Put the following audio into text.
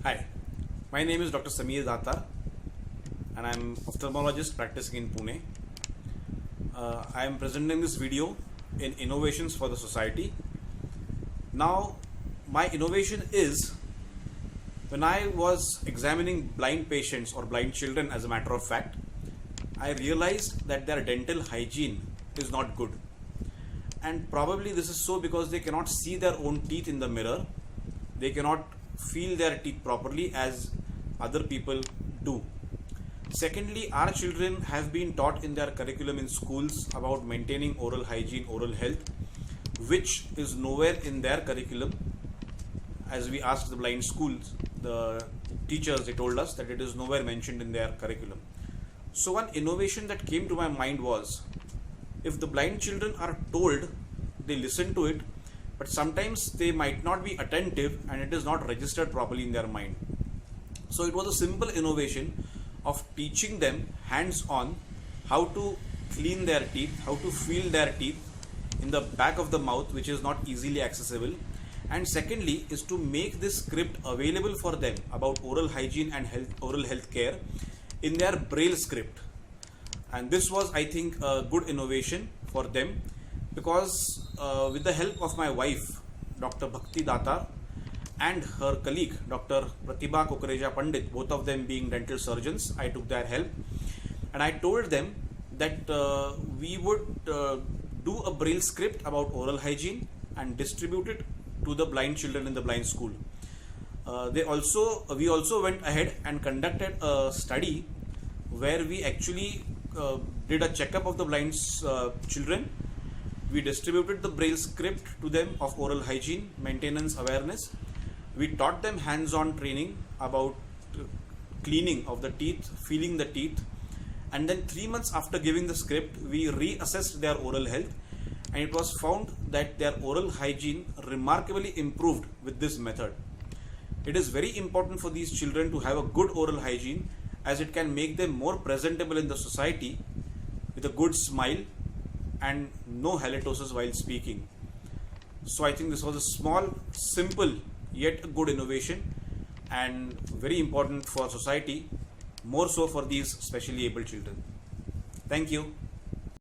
Hi, my name is Dr. Sameer Datar and I'm ophthalmologist practicing in Pune. I am presenting this video in Innovations for the Society. Now, my innovation is when I was examining blind patients or blind children, as a matter of fact, I realized that their dental hygiene is not good. And probably this is so because they cannot see their own teeth in the mirror. They cannot feel their teeth properly as other people do. Secondly, our children have been taught in their curriculum in schools about maintaining oral hygiene, oral health, which is nowhere in their curriculum. As we asked the blind schools, the teachers, they told us that it is nowhere mentioned in their curriculum. So one innovation that came to my mind was, if the blind children are told, they listen to it, but sometimes they might not be attentive and it is not registered properly in their mind. So it was a simple innovation of teaching them hands-on how to clean their teeth, how to feel their teeth in the back of the mouth, which is not easily accessible. And secondly is to make this script available for them about oral hygiene and oral health care in their Braille script. And this was, I think, a good innovation for them, because with the help of my wife, Dr. Bhakti Datar, and her colleague, Dr. Pratibha Kukreja Pandit, both of them being dental surgeons, I took their help and I told them that we would do a Braille script about oral hygiene and distribute it to the blind children in the blind school. We also went ahead and conducted a study where we actually did a checkup of the blind children. We distributed the Braille script to them of oral hygiene, maintenance, awareness. We taught them hands-on training about cleaning of the teeth, feeling the teeth. And then 3 months after giving the script, we reassessed their oral health. And it was found that their oral hygiene remarkably improved with this method. It is very important for these children to have a good oral hygiene, as it can make them more presentable in the society with a good smile and no halitosis while speaking. So I think this was a small, simple, yet a good innovation and very important for society, more so for these specially able children. Thank you.